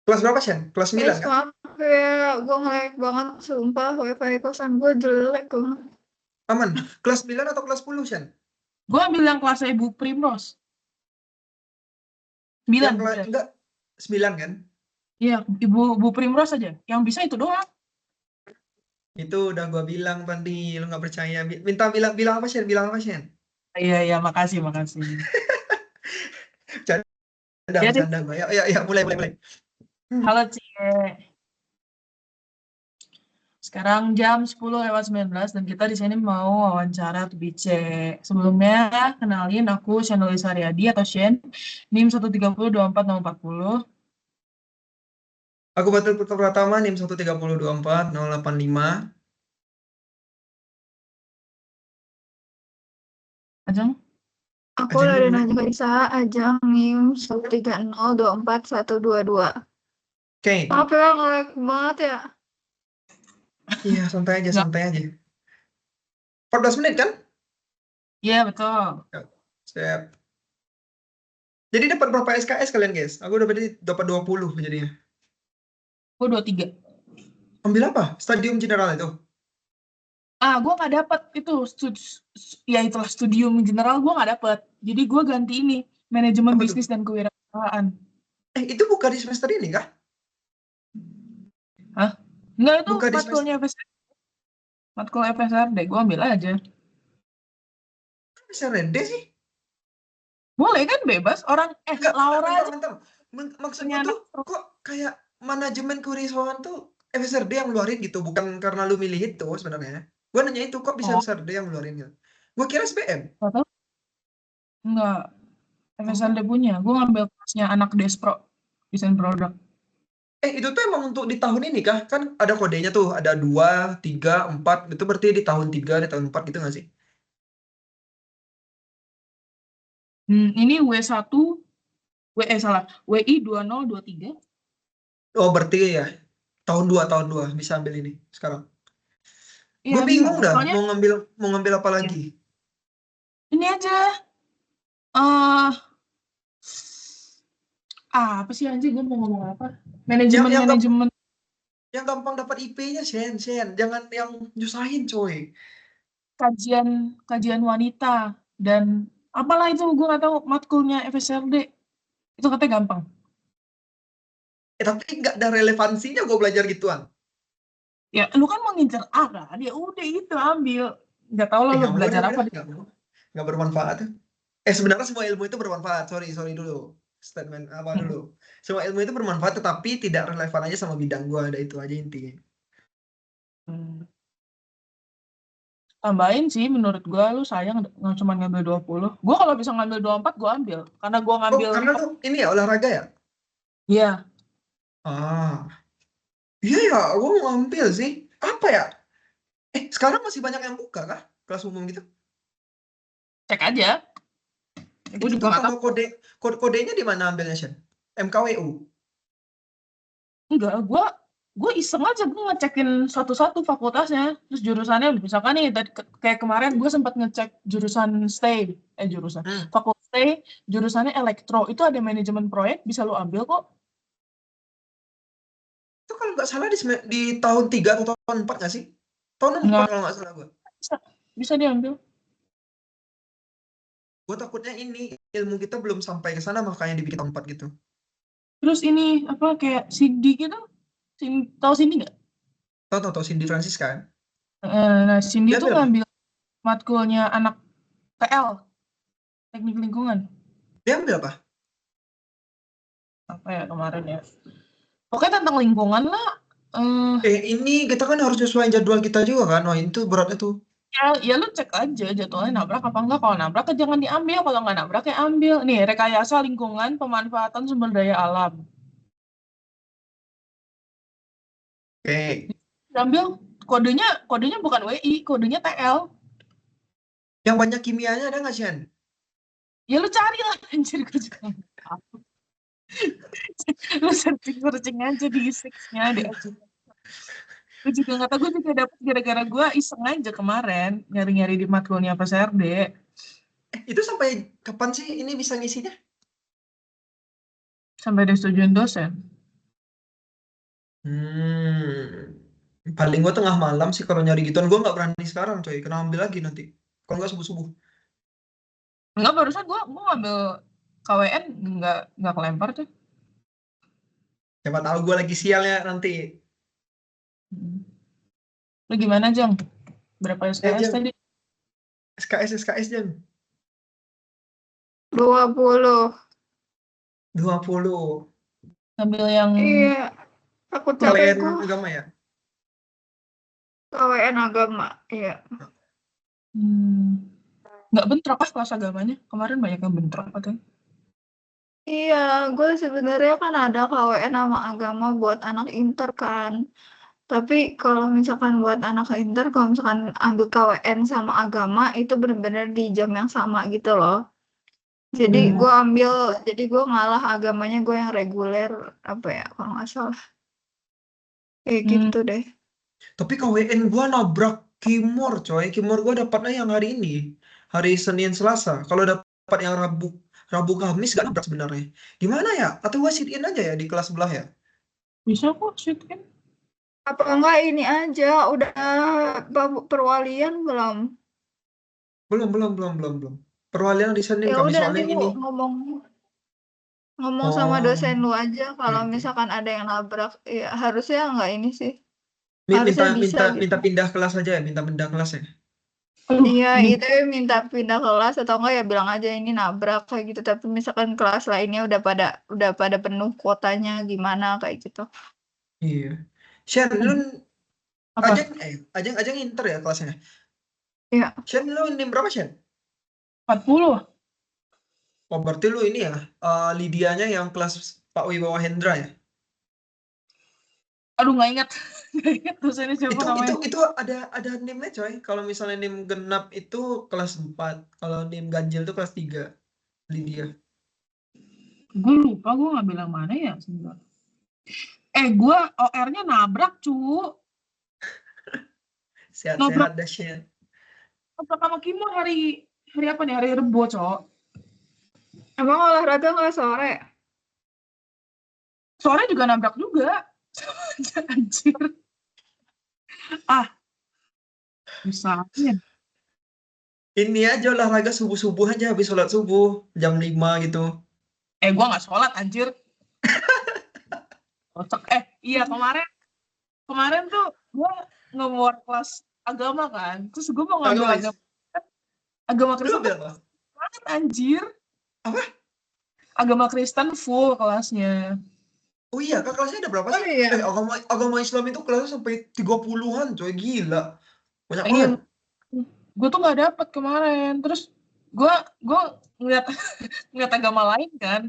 Kelas berapa, Shen? Kelas 9 Guys, kan? maaf ya, gue nge-lag banget, sumpah wifi kosan gue jelek banget. Aman. Kelas 9 atau kelas 10, Shen? Gue ambil yang kelas Ibu Primrose. 9. Enggak, 9 kan? Iya, Ibu Primrose aja. Yang bisa itu doang. Itu udah gua bilang tadi, lu nggak percaya. Minta bilang apa, Shen? Bilang apa, Shen? Iya, makasih. Ya, Bercanda gua. Ya, mulai. halo Cie. Sekarang jam 10:19 dan kita di sini mau wawancara tuh Bice. Sebelumnya kenalin aku Shanoli Saryadi atau Shen, NIM 1302440. Aku Batul Putra Pratama, NIM 13024-085. Ajeng? Aku Ajeng dari dulu, Najwa Isa, Ajang NIM 13024-122. Oke. Maaf ya, nge-lag banget ya. Iya, santai aja. Nggak. 14 menit kan? Iya, betul. Siap. Jadi dapat berapa SKS kalian, guys? Aku dapat 20 jadinya. Gue 23. Ambil apa? Stadium General itu. Gue nggak dapet itu ya itulah studium general gue nggak dapet. Jadi gue ganti ini manajemen Apa tuh? bisnis dan kewirausahaan. Itu buka di semester ini kah? Hah? Enggak, itu Buka di semester. matkul FSRD gue ambil aja. Bisa rende sih? Boleh kan, bebas orang Enggak, Laura aja bentar. Maksudku punya tuh, anak. kok kayak manajemen kewirausahaan tuh FSRD yang ngeluarin gitu, bukan karena lu milih itu sebenarnya. Gue nanya itu, kok bisa Oh, FSRD yang ngeluarin gitu? Gue kira SBM. nggak tahu. Enggak, FSRD Oh. punya. Gue ngambil kelasnya anak Despro, desain produk. Itu tuh emang untuk di tahun ini kah? Kan ada kodenya tuh, ada 2, 3, 4. Itu berarti di tahun 3, di tahun 4 gitu nggak sih? Ini W1, WI 2023. Oh, berarti ya tahun 2 bisa ambil ini sekarang. Iya, Gue bisa. bingung dah Soalnya mau ngambil apa ya, lagi. ini aja. eh apa sih anjing, gue mau ngomong apa? Yang yang gampang, Manajemen yang gampang dapat IP-nya, Shen. Jangan yang nyusahin, coy. kajian wanita dan apalah itu, gue nggak tahu matkulnya FSRD. Itu katanya gampang. Tapi nggak ada relevansinya gue belajar gituan. Ya, lu kan mau ngincer A kan? Ya udah itu ambil. Nggak tahu lah lu Nggak mau belajar dah, apa. nggak mau. Nggak bermanfaat. Sebenarnya semua ilmu itu bermanfaat. Sorry dulu. Statement apa dulu. Semua ilmu itu bermanfaat, tetapi tidak relevan aja sama bidang gue. Ada itu aja intinya. Tambahin sih, menurut gue lu sayang nggak cuma ngambil 20. Gue kalau bisa ngambil 24 gue ambil. Karena gue Oh, ngambil karena tuh ini ya olahraga ya? Iya, Ah, iya ya, gue mau ngambil sih. Apa ya? Sekarang masih banyak yang buka kah? Kelas umum gitu? cek aja. Gue Itu juga nggak kalau tahu. kodenya di mana ambilnya, Shen? MKWU. Enggak, gue iseng aja, gue ngecekin satu-satu fakultasnya, terus jurusannya. Misalkan nih kayak kemarin gue sempat ngecek jurusan fakultas stay, jurusannya elektro, itu ada manajemen proyek, bisa lo ambil kok. Itu kalau nggak salah di tahun 3 atau tahun 4 nggak sih? Tahun 4 Nggak kalau nggak salah gue. bisa diambil. Gue takutnya ini ilmu kita belum sampai ke sana makanya dibikin tahun 4 gitu. Terus ini apa kayak Cindy gitu, tahu Cindy nggak? Tahu Cindy Francis kan? Nah, Cindy Dia tuh ambil apa? ngambil matkulnya anak TL, teknik lingkungan. Dia ambil apa? Apa ya kemarin ya? Pokoknya tentang lingkungan lah. Ini kita kan harus nyesuaiin jadwal kita juga kan? Wah, itu beratnya tuh. Ya lu cek aja jadwalnya nabrak apa enggak. Kalau nabrak ya jangan diambil, kalau nggak nabrak ya ambil. Nih, rekayasa lingkungan pemanfaatan sumber daya alam. Oke. Ambil, kodenya bukan WI, kodenya TL. Yang banyak kimianya ada nggak, Shen? Ya lu cari lah, anjir, gue juga nggak tahu. Lu searching aja di ISIX-nya, di ajudan. Gue juga nggak tahu, gue juga dapet gara-gara gue iseng aja kemarin nyari-nyari di matkulnya PSRD. Itu sampai kapan sih ini bisa ngisinya? Sampai disetujuin dosen. Paling gue tengah malam sih kalau nyari gituan. Gue nggak berani sekarang coy, kena ambil lagi nanti. Kalau nggak subuh-subuh. Enggak, barusan gua ngambil KWN nggak kelempar tuh. Siapa tahu gue lagi sialnya nanti. Hmm. Lu gimana, Jang? Berapa SKS Jeng, tadi? SKS Jeng. 20. 20. Ngambil yang Iya, aku capek KWN gue. agama ya? KWN agama, iya. nggak bentrok kelas agamanya. Kemarin banyak yang bentrok katanya. Iya, gue sebenarnya kan ada KWN sama agama buat anak inter kan. Tapi kalau misalkan buat anak inter, kalau misalkan ambil KWN sama agama, itu benar-benar di jam yang sama gitu loh. Jadi Hmm. jadi gue ngalah agamanya, gue yang reguler, apa ya, kalau nggak salah. Kayak Hmm. gitu deh. Tapi KWN gue nabrak Kimor coy. Kimor gue dapatnya yang hari ini. Hari Senin Selasa. Kalau dapat yang Rabu Kamis gak nabrak sebenarnya. Gimana ya? Atau gue sit in aja ya di kelas sebelah ya? Bisa kok sit in. Apa enggak ini aja, udah perwalian belum? Belum. Perwalian di Senin Ya kami udah nanti soalnya lu ini. ngomong ngomong sama Oh, dosen lu aja kalau oke. misalkan ada yang nabrak. Ya harusnya enggak ini sih. Minta Harusnya bisa minta gitu. minta pindah kelas aja ya, minta pindah kelas ya. Aduh, Iya, ini itu minta pindah kelas atau enggak ya bilang aja ini nabrak kayak gitu. Tapi misalkan kelas lainnya udah pada penuh kuotanya gimana kayak gitu. Iya. Shen, lu apa? ajeng inter ya kelasnya. Iya. Shen, lu nim berapa Shen? 40. Oh, berarti lu ini ya, Lidianya yang kelas Pak Wibawa Hendra ya? Aduh, nggak ingat. Nggak ingat dosennya siapa namanya. Itu ada nimnya coy. Kalau misalnya nim genap itu kelas 4, kalau nim ganjil itu kelas 3. Lydia. Gue lupa gue ngambil yang mana ya sebentar. Gue OR-nya nabrak cu. Sehat-sehat Nabrak dah Shen. sama Kimo hari apa nih, hari Rebo cok. Emang olahraga nggak sore? Sore juga nabrak juga. Anjir. Misalnya. Ini aja olahraga subuh-subuh aja habis sholat subuh jam 5 gitu. Gue nggak sholat anjir. Kocak. Iya, kemarin tuh gue nge-war kelas agama kan. Terus gue mau ngambil Agama agama lu Kristen ambil tuh apa? banget anjir. Apa? Agama Kristen full kelasnya. Oh iya, kak kelasnya ada berapa Oh sih? iya. Agama Islam itu kelasnya sampai 30-an coy, gila. Banyak Iya, banget. gue tuh nggak dapet kemarin. Terus gue ngeliat ngeliat agama lain kan.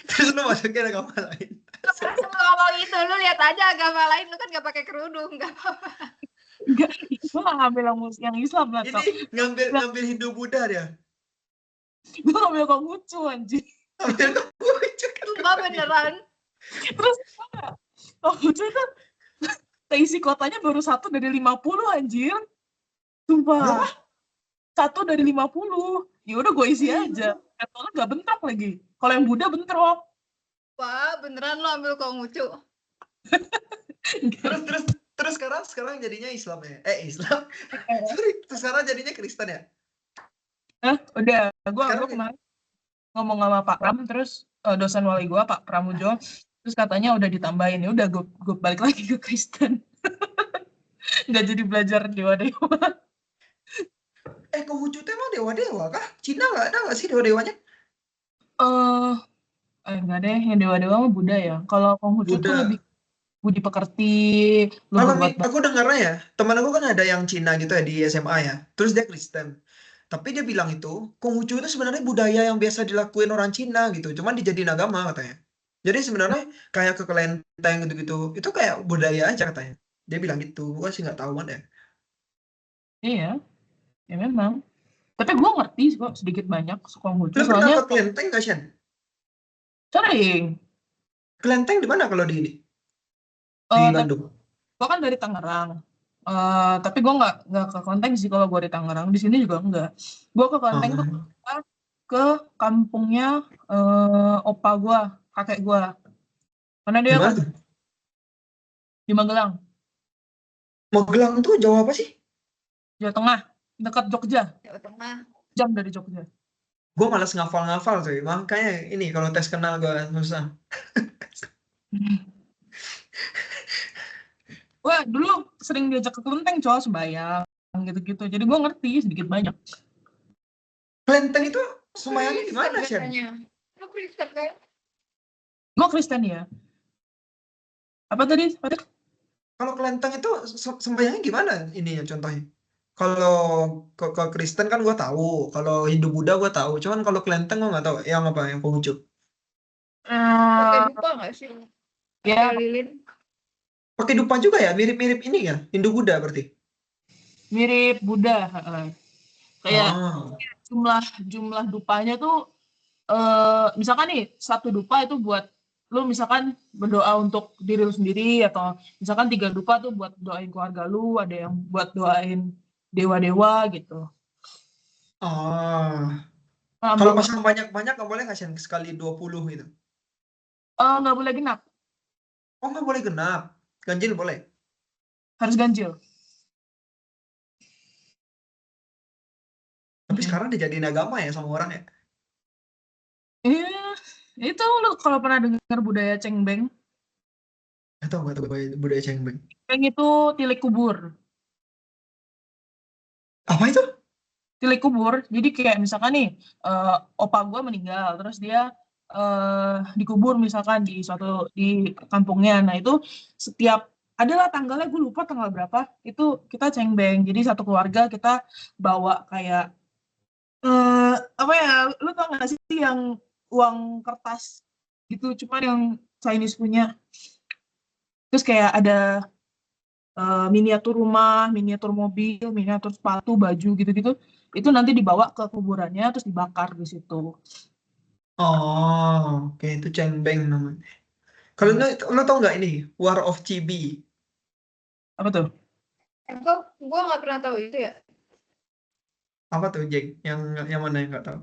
Terus lu masukin agama lain. Lu ngomong itu, lu lihat aja agama lain, lu kan nggak pakai kerudung, nggak apa-apa. Enggak, gue nggak ngambil yang Islam lah Ini cok. ngambil Hindu Buddha dia. Gue ngambil Konghucu anjir. Ambil Konghucu kan Sumpah beneran. Terus Konghucu itu keisi kotanya baru 1 dari 50 anjir. berapa? Sumpah. 1 dari 50. Ya udah gue isi aja. Soalnya nggak bentrok lagi. Kalau yang Buddha bentrok. Wah, beneran lu ambil Konghucu. Terus sekarang jadinya Islam ya? Islam. Sorry, terus sekarang jadinya Kristen ya? Udah. Gue Sekarang kemarin ngomong sama Pak Pram, terus dosen wali gue Pak Pramujo, terus katanya udah ditambahin. Ya udah gue balik lagi ke Kristen. Nggak jadi belajar dewa-dewa. Konghucu itu emang dewa-dewa kah? Cina ada nggak sih dewa-dewanya? Enggak deh, yang dewa-dewa mah Buddha ya. Kalau Konghucu tuh lebih Buddha. budi pekerti, Kalau luhur buat aku dengarnya ya, teman aku kan ada yang Cina gitu ya di SMA ya. Terus dia Kristen. Tapi dia bilang itu, Konghucu itu sebenarnya budaya yang biasa dilakuin orang Cina gitu. Cuman dijadiin agama katanya. Jadi sebenarnya kayak ke kelenteng gitu-gitu. Itu kayak budaya aja katanya. Dia bilang gitu. Gua sih nggak tahu mana ya. Iya, ya memang. Tapi gue ngerti kok sedikit banyak Konghucu, Lu pernah soalnya ke kelenteng nggak, Shen? sering. Kelenteng di mana kalau di ini? Di Tapi Bandung. gue kan dari Tangerang. Tapi gue nggak ke Kelenteng sih kalau gue di Tangerang. Di sini juga enggak. Gue ke Kelenteng tuh Oh. ke kampungnya opa gue, kakek gue. Karena Di dia mana tuh? Di Magelang, Magelang tuh Jawa apa sih? Jawa Tengah, dekat Jogja, Jawa Tengah. jam dari Jogja. Gue malas ngafal-ngafal cuy. Makanya ini kalau tes kenal gue susah. Wah, dulu sering diajak ke kelenteng coy, sembayang gitu-gitu. Jadi gue ngerti sedikit banyak. Kelenteng itu Lu sembayangnya di Kristen mana, Shen? katanya. Lu Kristen kan? Gue Kristen ya. Apa tadi? Kalau kelenteng itu sembayangnya gimana ininya contohnya? Kalau ke Kristen kan gue tahu, kalau Hindu Buddha gue tahu. Cuman kalau kelenteng gue nggak tahu. Yang apa yang Konghucu? Pakai Eh, dupa nggak sih? ya, Pakai lilin. Pakai dupa juga ya? Mirip-mirip ini ya? Hindu Buddha berarti? mirip Buddha. Kayak Oh. jumlah dupanya tuh misalkan nih satu dupa itu buat lu misalkan berdoa untuk diri lu sendiri, atau misalkan 3 dupa tuh buat doain keluarga lu, ada yang buat doain dewa-dewa gitu. Oh. Nah, Kalau pasang banyak-banyak nggak boleh nggak Shen? Sekali 20 gitu? nggak boleh genap, Oh nggak boleh genap. Ganjil boleh? harus ganjil. Tapi sekarang dijadiin agama ya sama orang ya? Iya, itu lu kalau pernah dengar budaya cengbeng. Nggak tahu budaya Cengbeng. Cengbeng itu tilik kubur. Apa itu? Tilik kubur, jadi kayak misalkan nih, opa gue meninggal, terus dia dikubur misalkan di kampungnya. Nah itu setiap adalah tanggalnya, gue lupa tanggal berapa, itu kita cengbeng. Jadi satu keluarga kita bawa kayak apa ya, lu tau gak sih yang uang kertas gitu, cuman yang Chinese punya. Terus kayak ada miniatur rumah, miniatur mobil, miniatur sepatu, baju gitu-gitu. Itu nanti dibawa ke kuburannya terus dibakar di situ. Oh, oke itu Cengbeng namanya. Kalau lo tau nggak ini War of Chibi? Apa tuh? Kok gue nggak pernah tahu itu ya? Apa tuh Jeng? Yang mana yang nggak tahu?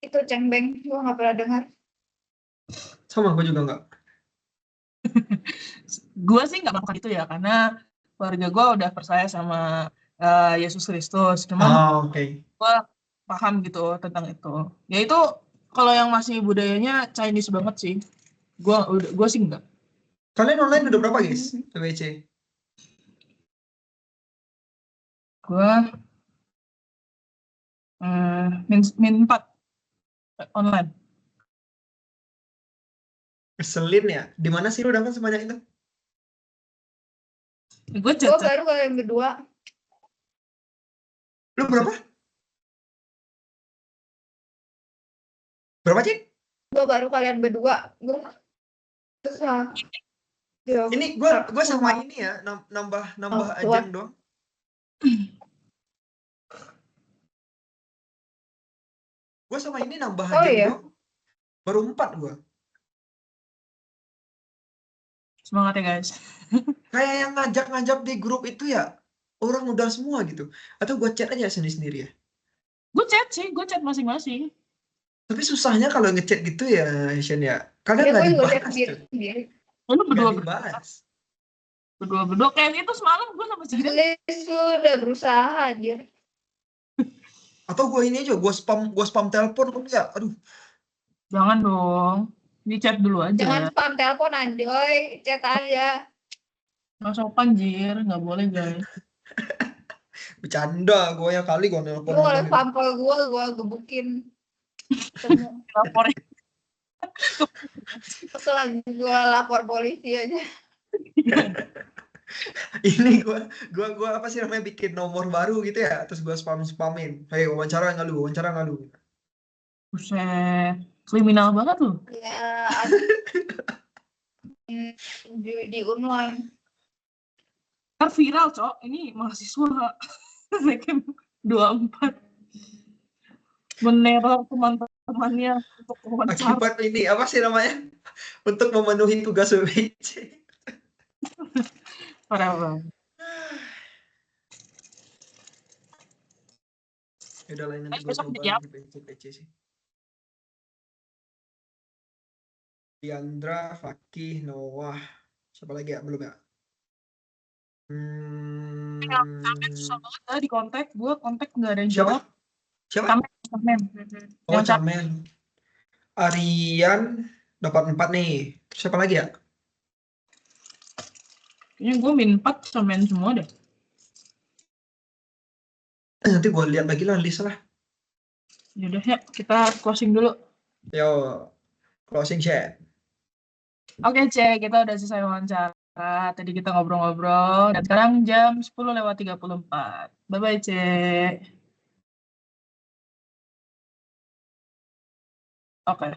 Itu cengbeng. Gue nggak pernah dengar. Sama gue juga nggak. Gue sih nggak melakukan itu ya, karena keluarga gue udah percaya sama Yesus Kristus. Cuman Ah, oke. gue paham gitu tentang itu. Ya itu kalau yang masih budayanya Chinese banget sih. Gue sih enggak. Kalian online udah berapa guys? WC. Gue min 4 online. Keselin ya. Di mana sih lu dapat sebanyak itu? Gue Gue chat baru kali yang kedua. Lu berapa? Berapa Cik? Gue baru kalian berdua. Gue susah. Ya, Ini gue sama ini ya nambah Oh, ajang doang. Gue sama ini nambah Oh ajang iya. doang. Baru 4 gue. semangat ya guys. Kayak yang ngajak-ngajak di grup itu ya orang udah semua gitu. Atau gue chat aja sendiri-sendiri ya. Gue chat masing-masing. Tapi susahnya kalau ngechat gitu ya, Shen ya. Kadang Ya nggak gue juga chat dibahas sendiri. tuh. Sendiri. Lu Nggak berdua dibahas. berdua kayak itu semalam gue sama si Gideon. Please udah berusaha aja. Atau gue ini aja, gue spam telepon kan ya. Aduh, Jangan dong, di chat dulu aja. Jangan spam telepon anjoy. Chat aja. Nggak sopan jir, nggak boleh guys. bercanda gue ya kali gue Lu kalau nelpon-nelponin. sampel gue gebukin. Semua. Laporin. Setelah gue lapor polisi aja. Ini gue apa sih namanya bikin nomor baru gitu ya, terus gue spamin. Hey wawancara nggak lu? Buset, kriminal banget tuh. Ya, di online. Ntar viral cok, ini mahasiswa Rekem 24 meneror teman-temannya untuk wawancara. Akibat ini apa sih namanya? Untuk memenuhi tugas WC. Parah banget. Ya udah lain nanti Guys, gue besok coba jadi apa? lagi PC sih. Diandra, Fakih, Noah. Siapa lagi ya? Belum ya? Susah banget ya di kontak. Gue kontak nggak ada yang Siapa? jawab. Siapa? Camen. Oh, Yang Camen. Camen. Arian dapat 4 nih. Terus siapa lagi ya? Kayaknya gue min 4 Camen semua deh. Nanti gue lihat lagi lah list lah. Yaudah ya, kita closing dulu. Yo, closing chat. Oke, Cek, kita udah selesai wawancara. Tadi kita ngobrol-ngobrol. Dan sekarang jam 10:34. Bye-bye, Cek. Oke.